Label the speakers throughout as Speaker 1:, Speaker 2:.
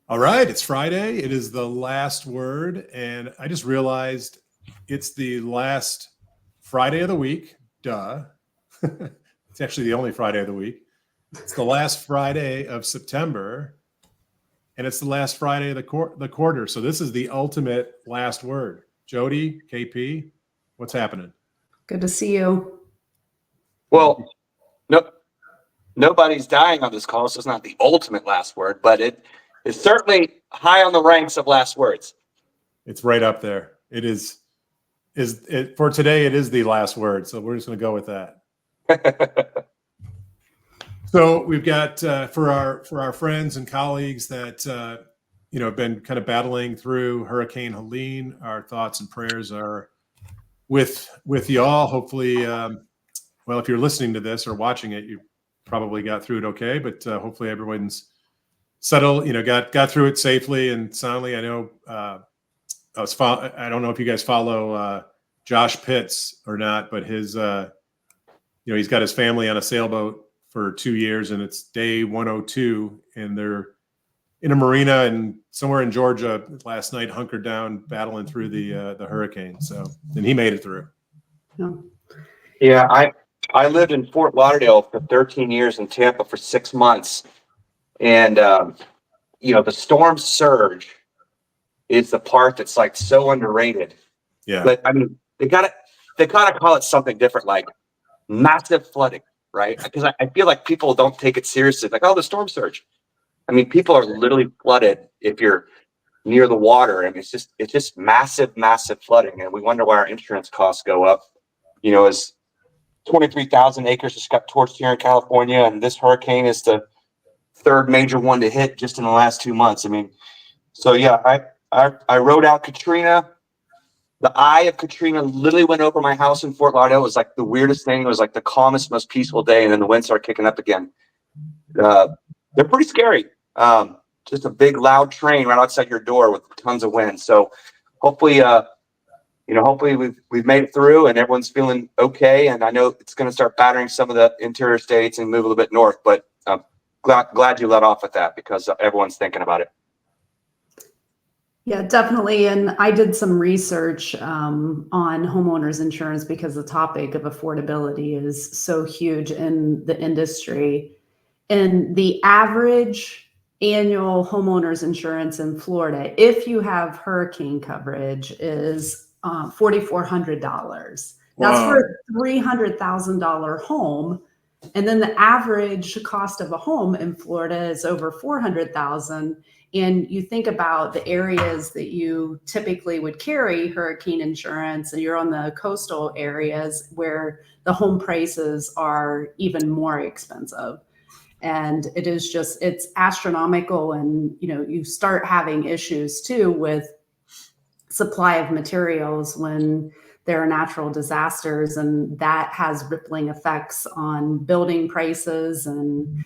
Speaker 1: All right, it's Friday. It is the last word, and I just realized it's the last Friday of the week. Duh. It's actually the only Friday of the week. It's the last Friday of September, and it's the last Friday of the quarter. So this is the ultimate last word. Jodi, KP, what's happening?
Speaker 2: Good to see you.
Speaker 3: Well, nobody's dying on this call, so it's not the ultimate last word, but it is certainly high on the ranks of last words.
Speaker 1: It's right up there. It is for today. It is the last word, so we're just going to go with that. So we've got for our friends and colleagues that have been kind of battling through Hurricane Helene. Our thoughts and prayers are with y'all. Hopefully, if you're listening to this or watching it, you probably got through it okay. But hopefully, everyone's settled. Got through it safely and soundly. I know. I don't know if you guys follow Josh Pitts or not, but his he's got his family on a sailboat for 2 years, and it's day 102, and they're in a marina and somewhere in Georgia last night, hunkered down, battling through the hurricane. So, and he made it through.
Speaker 3: Yeah, I lived in Fort Lauderdale for 13 years and Tampa for 6 months, and the storm surge is the part that's like so underrated.
Speaker 1: Yeah,
Speaker 3: but I mean they gotta call it something different, like massive flooding. Right? Because I feel like people don't take it seriously. Like, oh, the storm surge. I mean, people are literally flooded if you're near the water. I mean, it's just massive, massive flooding. And we wonder why our insurance costs go up. As 23,000 acres just got torched here in California, and this hurricane is the third major one to hit just in the last 2 months. I mean, so yeah, I rode out Katrina. The eye of Katrina literally went over my house in Fort Lauderdale. It was like the weirdest thing. It was like the calmest, most peaceful day, and then the wind started kicking up again. They're pretty scary. Just a big, loud train right outside your door with tons of wind. So hopefully, we've made it through, and everyone's feeling okay. And I know it's going to start battering some of the interior states and move a little bit north. But glad you let off with that, because everyone's thinking about it.
Speaker 2: Yeah, definitely. And I did some research on homeowners insurance because the topic of affordability is so huge in the industry. And the average annual homeowners insurance in Florida, if you have hurricane coverage, is $4,400. That's for a $300,000 home. And then the average cost of a home in Florida is over $400,000. And you think about the areas that you typically would carry hurricane insurance, and you're on the coastal areas where the home prices are even more expensive. And it's astronomical. And, you start having issues too with supply of materials when there are natural disasters, and that has rippling effects on building prices and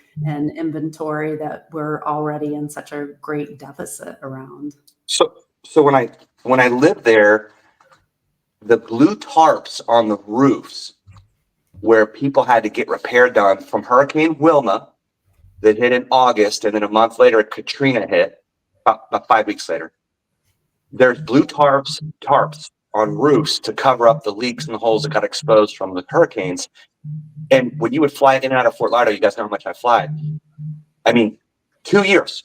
Speaker 2: inventory that we're already in such a great deficit around.
Speaker 3: So when I lived there, the blue tarps on the roofs where people had to get repair done from Hurricane Wilma that hit in August, and then a month later Katrina hit, about 5 weeks later. There's blue tarps on roofs to cover up the leaks and the holes that got exposed from the hurricanes. And when you would fly in and out of Fort Lauderdale, you guys know how much I fly. I mean, 2 years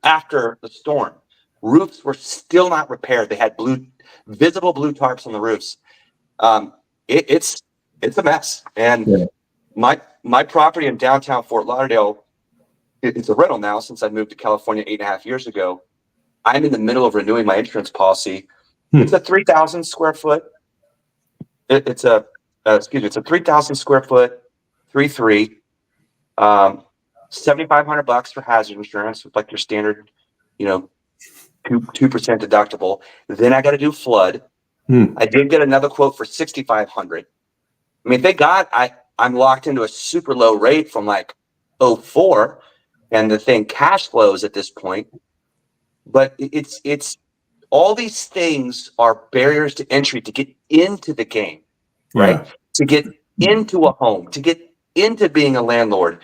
Speaker 3: after the storm, roofs were still not repaired. They had visible blue tarps on the roofs. It's a mess. And my property in downtown Fort Lauderdale, it's a rental now since I moved to California 8.5 years ago. I'm in the middle of renewing my insurance policy. It's a 3,000 square foot. It's a 3,000 square foot, 3.3, $7,500 for hazard insurance with like your standard, 2% deductible. Then I got to do flood. I did get another quote for $6,500. I mean, thank God I'm locked into a super low rate from like 04, and the thing cash flows at this point. But it's all these things are barriers to entry to get into the game, right? Yeah. To get into a home, to get into being a landlord.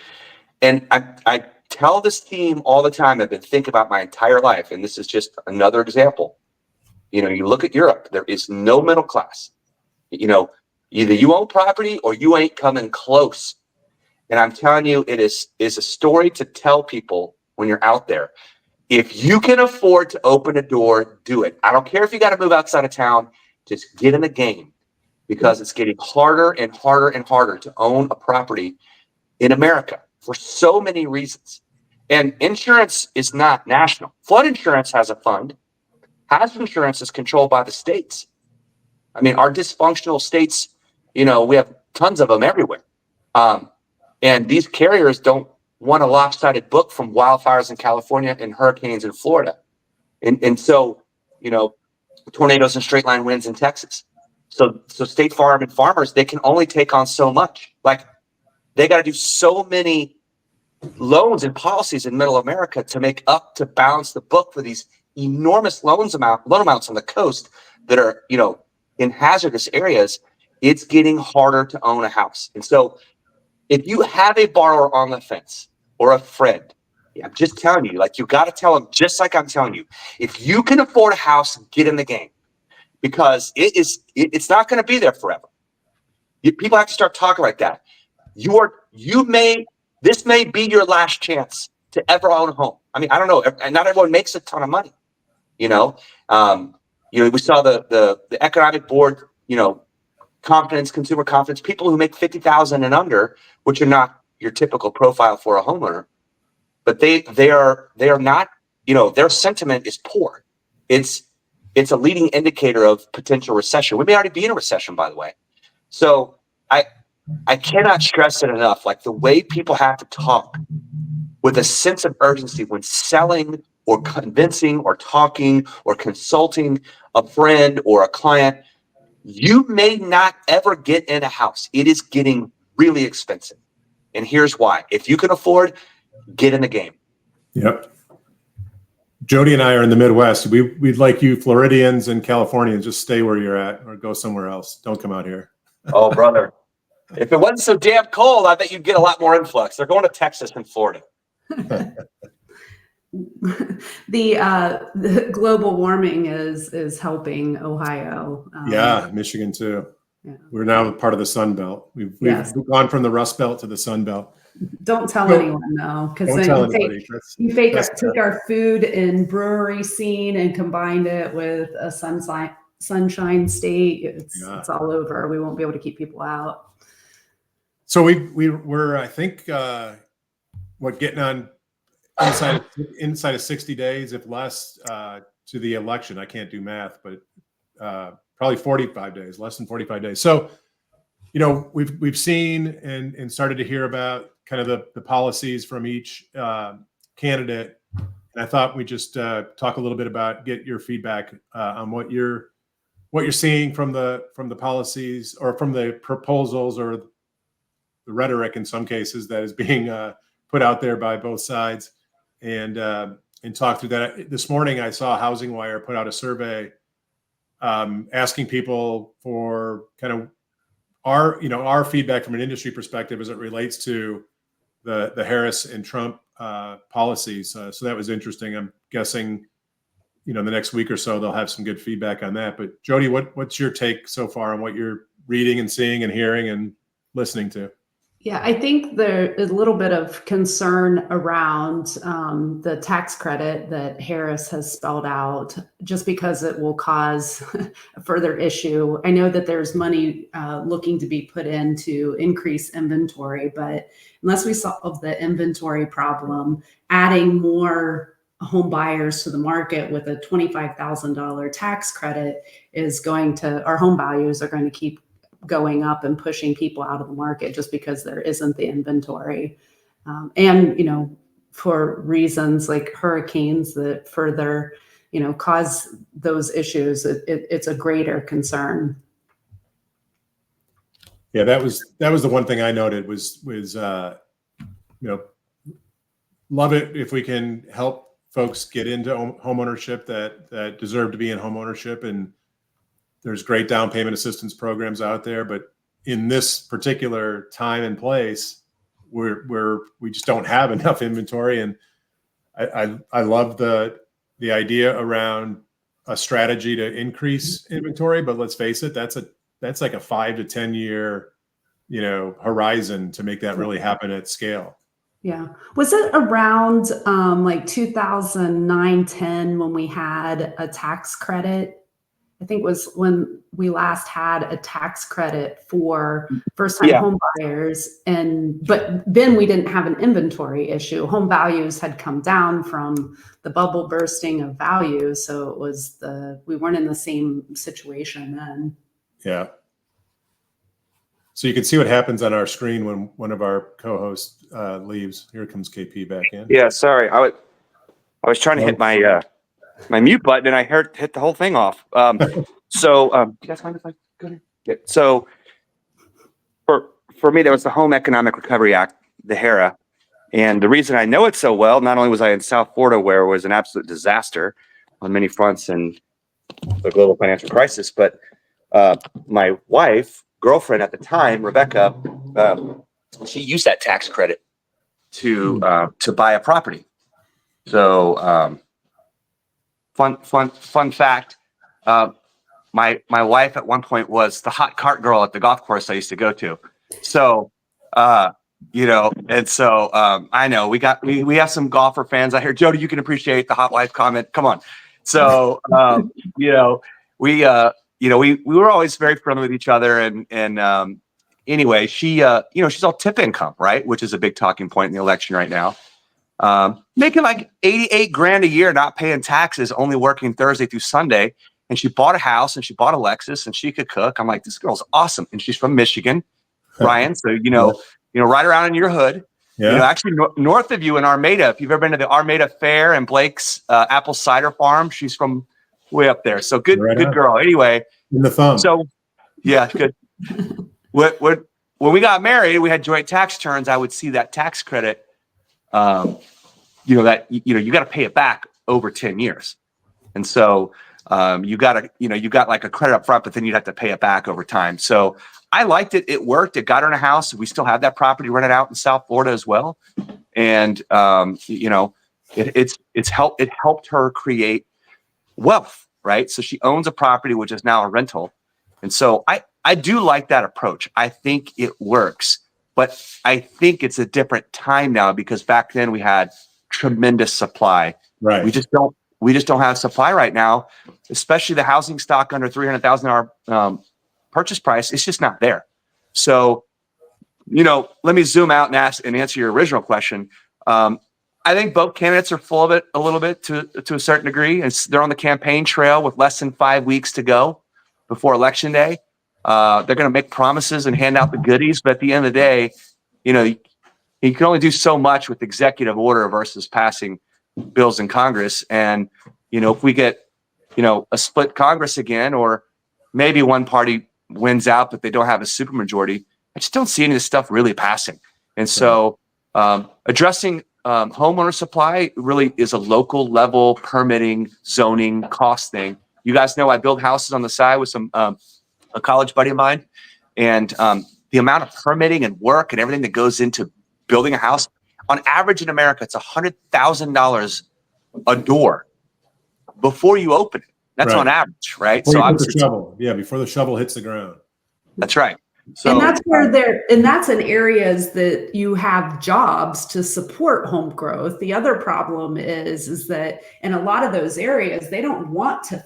Speaker 3: And I tell this team all the time, I've been thinking about my entire life, and this is just another example. You know, you look at Europe, there is no middle class. You know, either you own property or you ain't coming close. And I'm telling you, it is a story to tell people when you're out there. If you can afford to open a door, do it. I don't care if you got to move outside of town, just get in the game, because it's getting harder and harder and harder to own a property in America for so many reasons. And insurance is not national. Flood insurance has a fund. Hazard insurance is controlled by the states. I mean, our dysfunctional states, you know, we have tons of them everywhere. And these carriers don't want a lopsided book from wildfires in California and hurricanes in Florida. And so, you know, tornadoes and straight line winds in Texas. So State Farm and Farmers, they can only take on so much. Like, they got to do so many loans and policies in middle America to make up, to balance the book for these enormous loan amounts on the coast that are, you know, in hazardous areas. It's getting harder to own a house. And so if you have a borrower on the fence or a friend, I'm just telling you, like, you got to tell them, just like I'm telling you, if you can afford a house, get in the game, because it's not going to be there forever. People have to start talking like that. This may be your last chance to ever own a home. I mean, I don't know. Not everyone makes a ton of money, you know. We saw the economic board, you know, confidence, consumer confidence, people who make 50,000 and under, which are not your typical profile for a homeowner, but they are not, you know, their sentiment is poor. It's a leading indicator of potential recession. We may already be in a recession, by the way. So I cannot stress it enough. Like, the way people have to talk with a sense of urgency when selling or convincing or talking or consulting a friend or a client. You may not ever get in a house. It is getting really expensive. And here's why. If you can afford, get in the game.
Speaker 1: Yep. Jodi and I are in the Midwest. We'd like you Floridians and Californians, just stay where you're at or go somewhere else. Don't come out here.
Speaker 3: Oh, brother. If it wasn't so damn cold, I bet you'd get a lot more influx. They're going to Texas and Florida.
Speaker 2: The global warming is helping Ohio.
Speaker 1: Yeah, Michigan too.
Speaker 2: Yeah.
Speaker 1: We're now part of the Sun Belt. We've
Speaker 2: Yes.
Speaker 1: gone from the Rust Belt to the Sun Belt.
Speaker 2: Don't tell anyone though, because then take our food and brewery scene and combined it with a sunshine state. It's all over. We won't be able to keep people out.
Speaker 1: So we're I think getting on inside of 60 days, if less, to the election. I can't do math, but probably 45 days, less than 45 days. So, you know, we've seen and started to hear about kind of the policies from each candidate. And I thought we'd just talk a little bit about, get your feedback on what you're seeing from the policies or from the proposals or the rhetoric in some cases that is being put out there by both sides, and talk through that. This morning, I saw Housing Wire put out a survey asking people for kind of our feedback from an industry perspective as it relates to the Harris and Trump policies. So that was interesting. I'm guessing, you know, the next week or so they'll have some good feedback on that. But Jodi, what's your take so far on what you're reading and seeing and hearing and listening to?
Speaker 2: Yeah, I think there is a little bit of concern around the tax credit that Harris has spelled out, just because it will cause a further issue. I know that there's money looking to be put in to increase inventory, but unless we solve the inventory problem, adding more home buyers to the market with a $25,000 tax credit is going to, our home values are going to keep going up and pushing people out of the market just because there isn't the inventory. And, you know, for reasons like hurricanes that further, you know, cause those issues, it's a greater concern.
Speaker 1: Yeah, that was the one thing I noted was love it if we can help folks get into homeownership that deserve to be in homeownership, and there's great down payment assistance programs out there, but in this particular time and place, we just don't have enough inventory. And I love the idea around a strategy to increase inventory, but let's face it, that's like a 5 to 10 year, horizon to make that really happen at scale.
Speaker 2: Yeah. Was it around like 2009, 10 when we had a tax credit? I think was when we last had a tax credit for first-time home buyers. But then we didn't have an inventory issue. Home values had come down from the bubble bursting of value. So it was we weren't in the same situation then.
Speaker 1: Yeah. So you can see what happens on our screen when one of our co-hosts leaves. Here comes KP back in.
Speaker 3: Yeah, sorry. I was trying to hit my my mute button and I hit the whole thing off. Do you guys mind if I go ahead? Yeah. So for me, there was the Home Economic Recovery Act, the HERA. And the reason I know it so well, not only was I in South Florida where it was an absolute disaster on many fronts and the global financial crisis, but my girlfriend at the time, Rebecca, she used that tax credit to buy a property. So fun fact, my wife at one point was the hot cart girl at the golf course I used to go to. So and so I know we have some golfer fans out here. Jodi, you can appreciate the hot wife comment. Come on. So we were always very friendly with each other, and anyway, she she's all tip income, right, which is a big talking point in the election right now. Making like 88 grand a year, not paying taxes, only working Thursday through Sunday, and she bought a house and she bought a Lexus and she could cook. I'm like, this girl's awesome, and she's from Michigan, Ryan. So right around in your hood. Yeah. Actually north of you in Armada. If you've ever been to the Armada Fair and Blake's apple cider farm, she's from way up there. So good girl. Anyway,
Speaker 1: in the thumb.
Speaker 3: So yeah, good. When we got married, we had joint tax returns. I would see that tax credit. You got to pay it back over 10 years, and so you got like a credit up front, but then you'd have to pay it back over time. So I liked it. It worked. It got her in a house. We still have that property rented out in South Florida as well. And, it helped her create wealth, right? So she owns a property, which is now a rental. And so I do like that approach. I think it works, but I think it's a different time now because back then we had tremendous supply.
Speaker 1: Right.
Speaker 3: We just don't have supply right now, especially the housing stock under $300,000 purchase price. It's just not there. So, let me zoom out and answer your original question. I think both candidates are full of it a little bit to a certain degree. And they're on the campaign trail with less than 5 weeks to go before Election Day. They're going to make promises and hand out the goodies. But at the end of the day, you can only do so much with executive order versus passing bills in Congress. And, if we get, a split Congress again, or maybe one party wins out, but they don't have a supermajority, I just don't see any of this stuff really passing. And so addressing homeowner supply really is a local level permitting, zoning, cost thing. You guys know I build houses on the side with a college buddy of mine. And the amount of permitting and work and everything that goes into building a house, on average in America, it's $100,000 a door before you open it. That's on average, right?
Speaker 1: Before you put the shovel. Yeah, before the shovel hits the ground.
Speaker 3: That's right. So,
Speaker 2: and that's in areas that you have jobs to support home growth. The other problem is that in a lot of those areas, they don't want to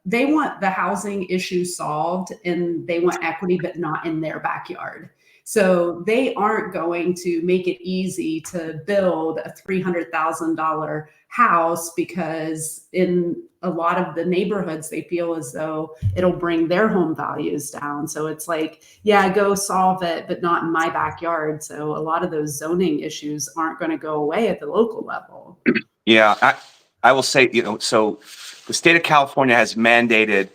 Speaker 2: they want the housing issue solved and they want equity, but not in their backyard. So they aren't going to make it easy to build a $300,000 house because in a lot of the neighborhoods, they feel as though it'll bring their home values down. So it's like, yeah, go solve it, but not in my backyard. So a lot of those zoning issues aren't going to go away at the local level.
Speaker 3: Yeah, I will say, so the state of California has mandated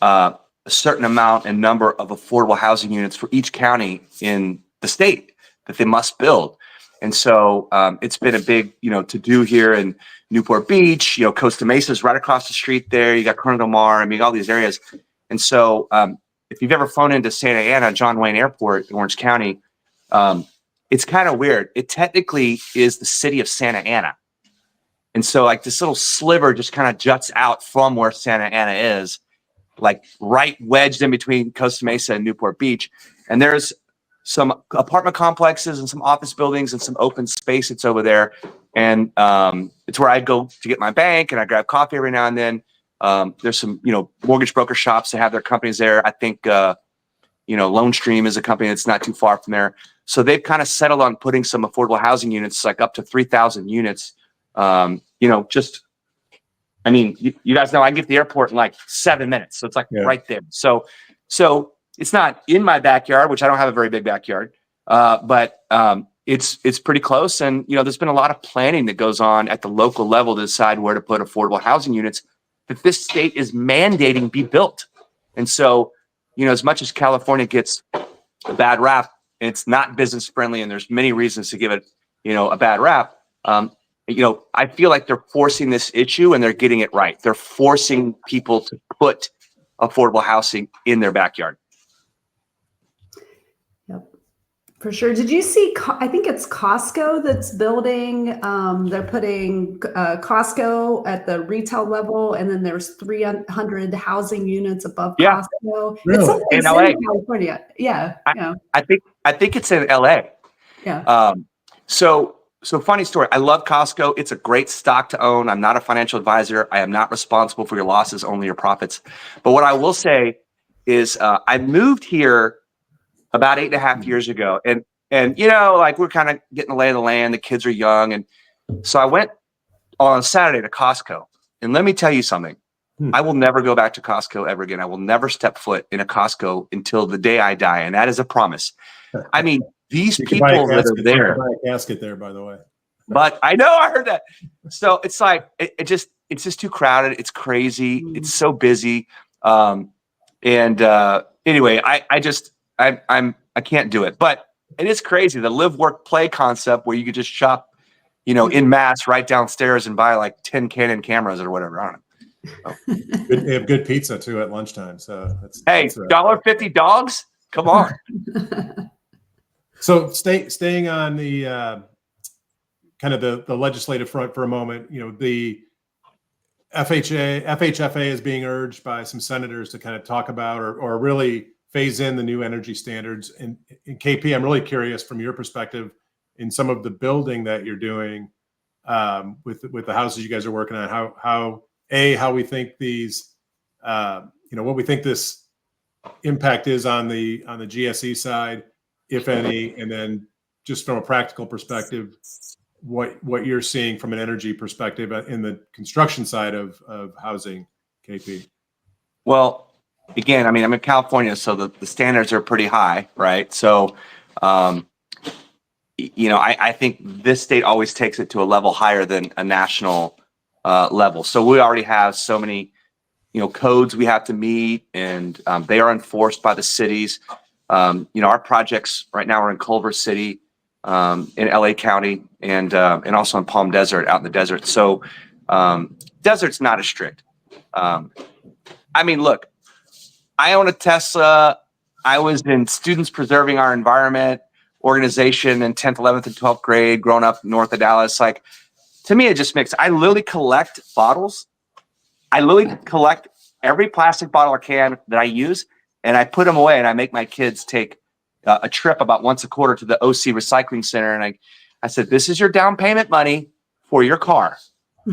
Speaker 3: a certain amount and number of affordable housing units for each county in the state that they must build. And so it's been a big, to do here in Newport Beach, Costa Mesa is right across the street there. You got Corona del Mar, all these areas. And so if you've ever flown into Santa Ana, John Wayne Airport in Orange County, it's kind of weird. It technically is the city of Santa Ana. And so like this little sliver just kind of juts out from where Santa Ana is, like right wedged in between Costa Mesa and Newport Beach. And there's some apartment complexes and some office buildings and some open space that's over there. And it's where I go to get my bank, and I grab coffee every now and then. There's some, mortgage broker shops that have their companies there. I think, Lone Stream is a company that's not too far from there. So they've kind of settled on putting some affordable housing units, like up to 3,000 units. You guys know I get to the airport in like 7 minutes. So it's like right there. So it's not in my backyard, which I don't have a very big backyard. But it's pretty close. And, there's been a lot of planning that goes on at the local level to decide where to put affordable housing units that this state is mandating be built. And so, as much as California gets a bad rap, it's not business friendly, and there's many reasons to give it, a bad rap. I feel like they're forcing this issue, and they're getting it right. They're forcing people to put affordable housing in their backyard.
Speaker 2: Yep, for sure. Did you see, I think it's Costco that's building, they're putting Costco at the retail level, and then there's 300 housing units above Costco.
Speaker 1: Really?
Speaker 2: It's something
Speaker 3: In
Speaker 2: in
Speaker 3: LA.
Speaker 2: California. Yeah.
Speaker 3: I think it's in LA.
Speaker 2: Yeah.
Speaker 3: So funny story. I love Costco. It's a great stock to own. I'm not a financial advisor. I am not responsible for your losses, only your profits. But what I will say is I moved here about 8.5 years ago. And we're kind of getting the lay of the land. The kids are young. And so I went on Saturday to Costco. And let me tell you something. I will never go back to Costco ever again. I will never step foot in a Costco until the day I die. And that is a promise. I mean, these people that are there.
Speaker 1: You can buy a casket there, by the way.
Speaker 3: But I know, I heard that. So it's like, it's just too crowded. It's crazy. It's so busy. Anyway, I can't do it. But it is crazy. The live, work, play concept where you could just shop, in mass right downstairs and buy like 10 Canon cameras or whatever. I don't know.
Speaker 1: They have good pizza too at lunchtime. So
Speaker 3: $1.50 dogs? Come on.
Speaker 1: So staying on the kind of the legislative front for a moment, the FHFA is being urged by some senators to kind of talk about or really phase in the new energy standards. And in KP, I'm really curious from your perspective in some of the building that you're doing with the houses you guys are working on, how we think these, what we think this impact is on the GSE side, if any, and then just from a practical perspective, what you're seeing from an energy perspective in the construction side of housing, KP.
Speaker 3: Well, again, I'm in California, so the standards are pretty high, right? So, I think this state always takes it to a level higher than a national level. So we already have so many, codes we have to meet, and they are enforced by the cities. Our projects right now are in Culver City, in LA County, and also in Palm Desert, out in the desert. So desert's not as strict. Look, I own a Tesla. I was in Students Preserving Our Environment organization in 10th, 11th, and 12th grade, growing up north of Dallas. Like, to me, it just makes, I literally collect bottles. I literally collect every plastic bottle or can that I use, and I put them away, and I make my kids take a trip about once a quarter to the OC Recycling Center. And I said, this is your down payment money for your car.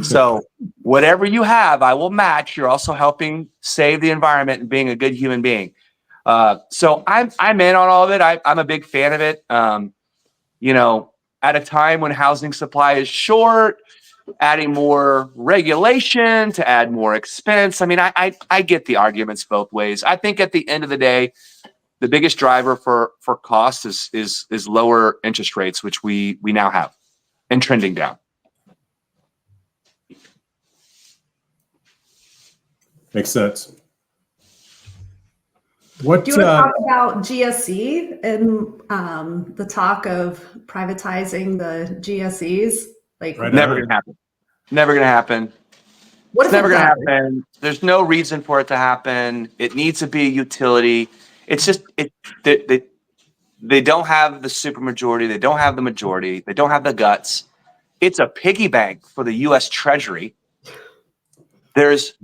Speaker 3: So whatever you have, I will match. You're also helping save the environment and being a good human being. So I'm in on all of it. I'm a big fan of it. At a time when housing supply is short, adding more regulation to add more expense. I get the arguments both ways. I think at the end of the day, the biggest driver for cost is lower interest rates, which we now have, and trending down.
Speaker 2: Do
Speaker 1: Makes sense.
Speaker 2: you want to talk about GSE and the talk of privatizing the GSEs?
Speaker 3: Never going to happen. Never going to happen. It's never going to happen. There's no reason for it to happen. It needs to be a utility. It's just They don't have the supermajority. They don't have the majority. They don't have the guts. It's a piggy bank for the U.S. Treasury. There's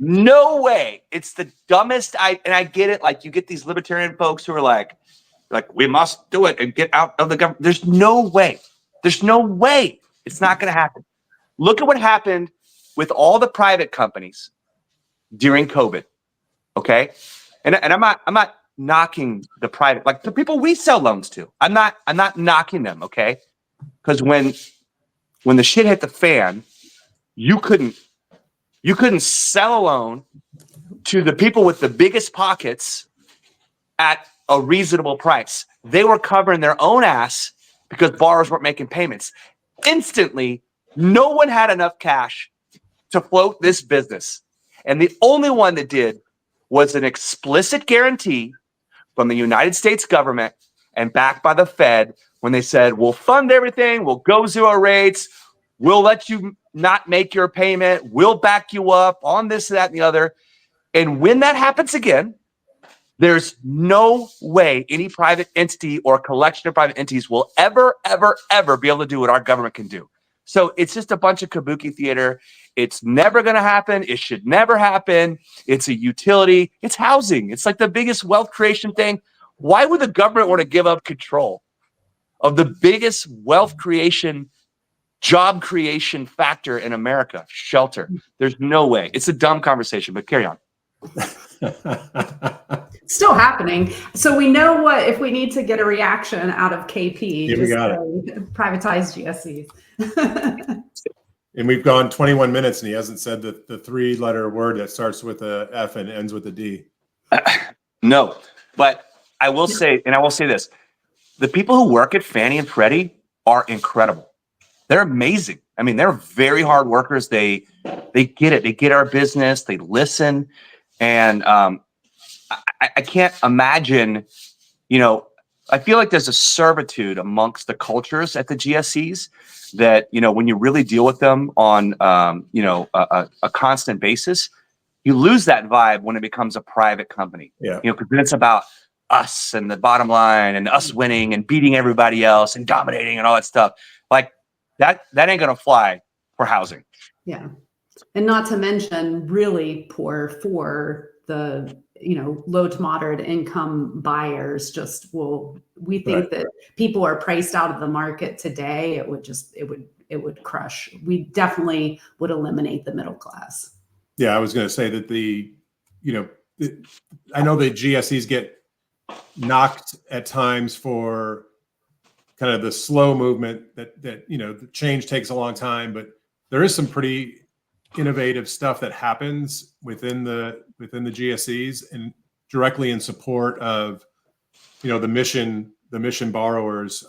Speaker 3: no way. It's the dumbest. And I get it. Like, you get these libertarian folks who are like we must do it and get out of the government. There's no way. There's no way. It's not going to happen. Look at what happened with all the private companies during COVID. Okay, and I'm not knocking the private, like the people we sell loans to. I'm not knocking them. Okay, because when the shit hit the fan, you couldn't sell a loan to the people with the biggest pockets at a reasonable price. They were covering their own ass because borrowers weren't making payments. Instantly, no one had enough cash to float this business. And the only one that did was an explicit guarantee from the United States government and backed by the Fed when they said, we'll fund everything, we'll go 0 rates, we'll let you not make your payment, we'll back you up on this, that, and the other. And when that happens again, there's no way any private entity or collection of private entities will ever, ever, ever be able to do what our government can do. So it's just a bunch of kabuki theater. It's never going to happen. It should never happen. It's a utility. It's housing. It's like the biggest wealth creation thing. Why would the government want to give up control of the biggest wealth creation, job creation factor in America? Shelter. There's no way. It's a dumb conversation, but carry on.
Speaker 2: Still happening. So we know what, if we need to get a reaction out of KP,
Speaker 1: Yeah, we got
Speaker 2: privatize GSEs.
Speaker 1: And we've gone 21 minutes and he hasn't said the 3-letter word that starts with a F and ends with a D.
Speaker 3: No, but I will say this. The people who work at Fannie and Freddie are incredible. They're amazing. I mean, they're very hard workers. They get it. They get our business. They listen. And I can't imagine, I feel like there's a servitude amongst the cultures at the GSEs that, when you really deal with them on, a constant basis, you lose that vibe when it becomes a private company.
Speaker 1: Yeah.
Speaker 3: Because then it's about us and the bottom line and us winning and beating everybody else and dominating and all that stuff. Like that ain't going to fly for housing.
Speaker 2: Yeah. And not to mention really poor for the, low to moderate income buyers. We think that people are priced out of the market today. It would crush. We definitely would eliminate the middle class.
Speaker 1: Yeah. I was going to say that I know the GSEs get knocked at times for kind of the slow movement that the change takes a long time, but there is some pretty innovative stuff that happens within the GSEs and directly in support of the mission borrowers,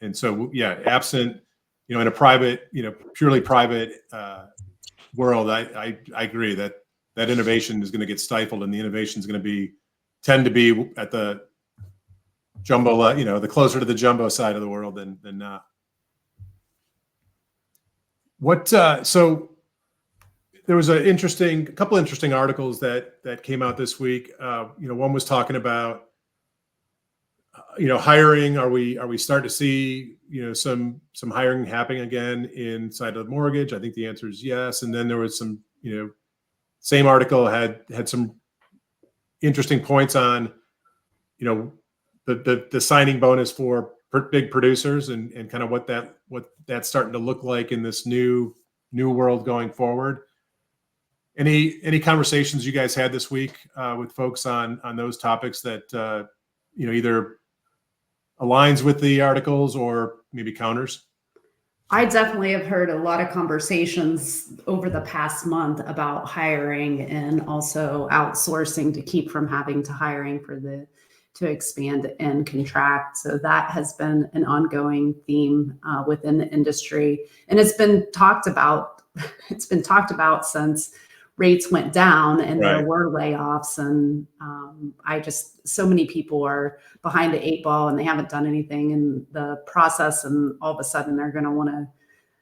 Speaker 1: and so absent in a private purely private world, I agree that innovation is going to get stifled, and the innovation is going to tend to be at the jumbo, the closer to the jumbo side of the world than not. So there was a couple interesting articles that came out this week. One was talking about hiring. Are we starting to see some hiring happening again inside of the mortgage? I think the answer is yes. And then there was some same article had some interesting points on the signing bonus for big producers and kind of what that's starting to look like in this new world going forward. Any conversations you guys had this week with folks on those topics that either aligns with the articles or maybe counters?
Speaker 2: I definitely have heard a lot of conversations over the past month about hiring and also outsourcing to keep from having to hiring to expand and contract. So that has been an ongoing theme within the industry, and it's been talked about. It's been talked about since rates went down and there were layoffs, and so many people are behind the 8 ball and they haven't done anything in the process, and all of a sudden they're going to want to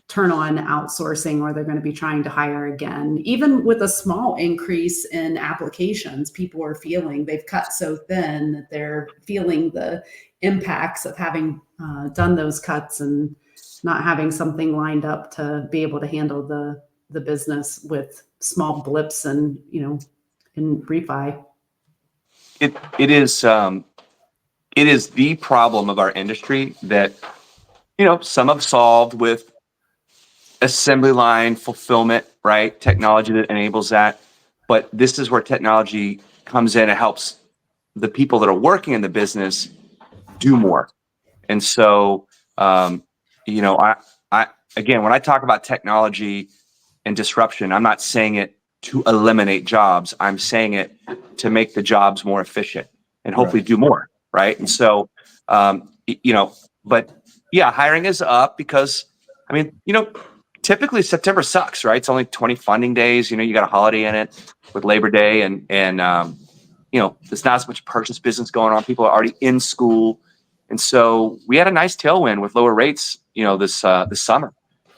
Speaker 2: turn on outsourcing or they're going to be trying to hire again. Even with a small increase in applications, people are feeling they've cut so thin that they're feeling the impacts of having done those cuts and not having something lined up to be able to handle the business with small blips and, in refi.
Speaker 3: It is the problem of our industry that, some have solved with assembly line fulfillment, right? Technology that enables that. But this is where technology comes in and helps the people that are working in the business do more. And so, I again, when I talk about technology and disruption, I'm not saying it to eliminate jobs. I'm saying it to make the jobs more efficient and hopefully do more, right? And so, but yeah, hiring is up because, typically September sucks, right? It's only 20 funding days. You got a holiday in it with Labor Day, and there's not as much purchase business going on. People are already in school, and so we had a nice tailwind with lower rates, this summer,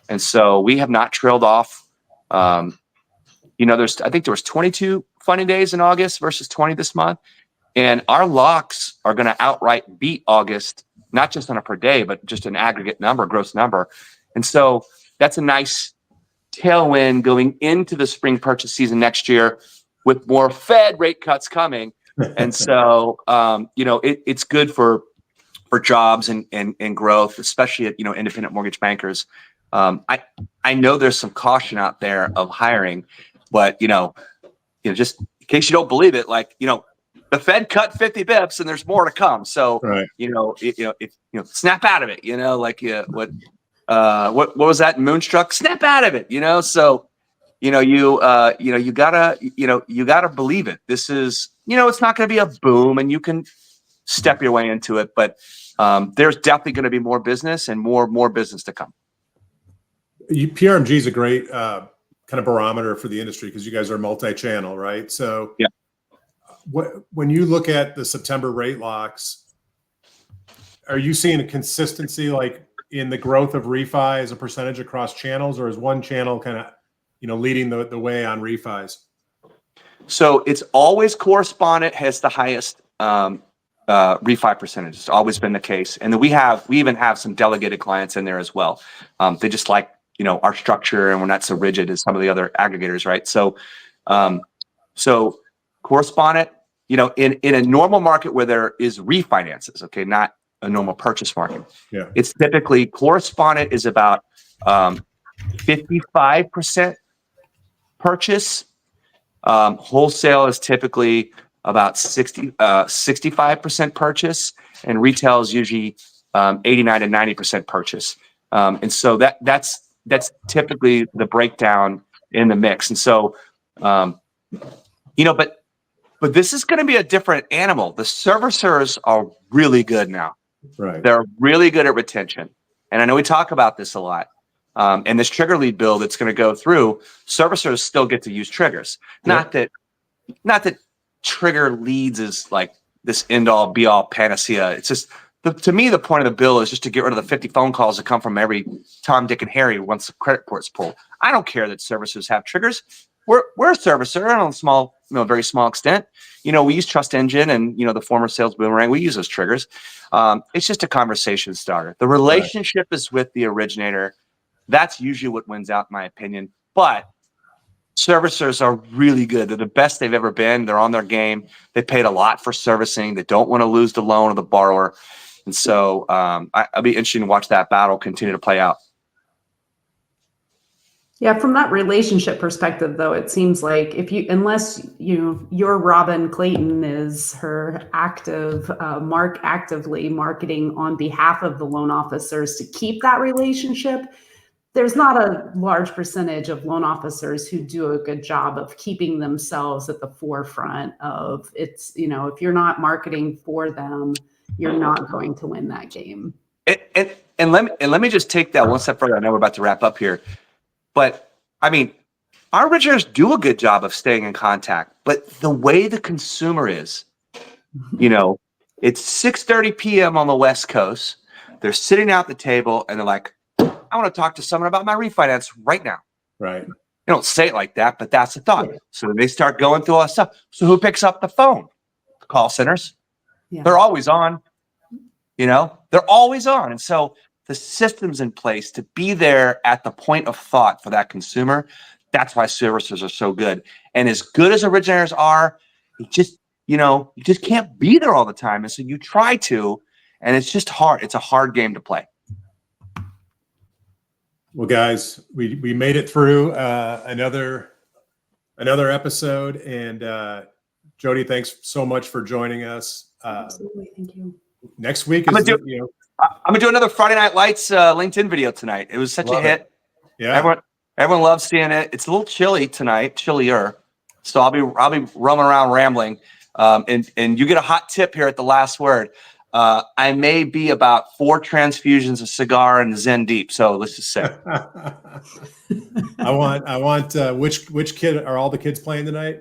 Speaker 3: and so we have not trailed off. I think there was 22 funding days in August versus 20 this month, and our locks are going to outright beat August, not just on a per day, but just an aggregate number, gross number, and so that's a nice tailwind going into the spring purchase season next year with more Fed rate cuts coming. And so, it's good for jobs and growth, especially at, independent mortgage bankers. I know there's some caution out there of hiring, but, just in case you don't believe it, the Fed cut 50 bips and there's more to come. So,
Speaker 1: Right.
Speaker 3: Snap out of it, what was that in Moonstruck? Snap out of it, So, you gotta believe it. This is, it's not going to be a boom, and you can step your way into it, but there's definitely going to be more business and more business to come.
Speaker 1: PRMG is a great kind of barometer for the industry because you guys are multi-channel, right? So,
Speaker 3: yeah.
Speaker 1: When you look at the September rate locks, are you seeing a consistency in the growth of refi as a percentage across channels, or is one channel kind of, leading the way on refis?
Speaker 3: So it's always correspondent has the highest refi percentage. It's always been the case. And then we even have some delegated clients in there as well. They just like, our structure, and we're not so rigid as some of the other aggregators, right? So, correspondent, in a normal market where there is refinances, okay, not a normal purchase market.
Speaker 1: Yeah.
Speaker 3: It's typically correspondent is about 55% purchase. Wholesale is typically about 65% purchase, and retail is usually 89 to 90% purchase. And so that's typically the breakdown in the mix. And so, but this is going to be a different animal. The servicers are really good now.
Speaker 1: Right.
Speaker 3: They're really good at retention. And I know we talk about this a lot. And this trigger lead bill that's going to go through, servicers still get to use triggers.
Speaker 1: Yeah.
Speaker 3: Not that trigger leads is like this end all be all panacea. It's just, to me, the point of the bill is just to get rid of the 50 phone calls that come from every Tom, Dick, and Harry once the credit report's pulled. I don't care that servicers have triggers. We're a servicer on a small, very small extent. We use Trust Engine and, the former sales boomerang. We use those triggers. It's just a conversation starter. The relationship is with the originator. That's usually what wins out, in my opinion. But servicers are really good. They're the best they've ever been. They're on their game. They paid a lot for servicing. They don't want to lose the loan of the borrower. And so I'll be interested to watch that battle continue to play out.
Speaker 2: Yeah, from that relationship perspective, though, it seems like unless your Robin Clayton is her actively marketing on behalf of the loan officers to keep that relationship, there's not a large percentage of loan officers who do a good job of keeping themselves at the forefront of it's, if you're not marketing for them, you're not going to win that game.
Speaker 3: And let me just take that one step further. I know we're about to wrap up here. But our originators do a good job of staying in contact. But the way the consumer is, it's 6:30 p.m. on the West Coast. They're sitting out at the table and they're like, I want to talk to someone about my refinance right now.
Speaker 1: Right.
Speaker 3: You don't say it like that, but that's the thought.
Speaker 2: Yeah.
Speaker 3: So they start going through all that stuff. So who picks up the phone? The call centers.
Speaker 2: Yeah.
Speaker 3: They're always on. They're always on. And so the system's in place to be there at the point of thought for that consumer. That's why servicers are so good. And as good as originators are, you just can't be there all the time. And so you try to, and it's just hard. It's a hard game to play.
Speaker 1: Well, guys, we made it through another episode, and Jodi, thanks so much for joining us.
Speaker 2: Absolutely, thank you.
Speaker 1: Next week
Speaker 3: I'm
Speaker 1: is
Speaker 3: gonna do another Friday Night Lights LinkedIn video tonight. It was such a hit.
Speaker 1: Yeah,
Speaker 3: everyone loves seeing it. It's a little chilly tonight, chillier. So I'll be roaming around rambling. And you get a hot tip here at the last word. I may be about 4 transfusions of cigar and Zen Deep. So let's just say.
Speaker 1: I want which kid are all the kids playing tonight?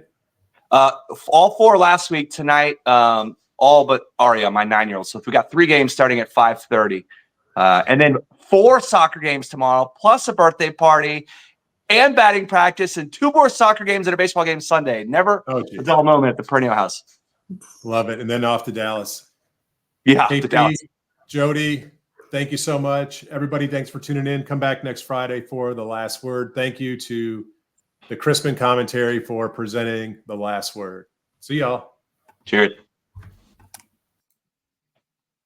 Speaker 3: All 4 last week. Tonight, all but Aria, my 9-year-old. So if we got 3 games starting at 5:30, and then 4 soccer games tomorrow, plus a birthday party and batting practice, and 2 more soccer games and a baseball game Sunday. Never a dull moment at the Peranio house.
Speaker 1: Love it. And then off to Dallas.
Speaker 3: Yeah,
Speaker 1: KP,
Speaker 3: to Dallas.
Speaker 1: Jodi, thank you so much. Everybody, thanks for tuning in. Come back next Friday for the last word. Thank you to the Crispin Commentary for presenting the last word. See y'all.
Speaker 3: Cheers.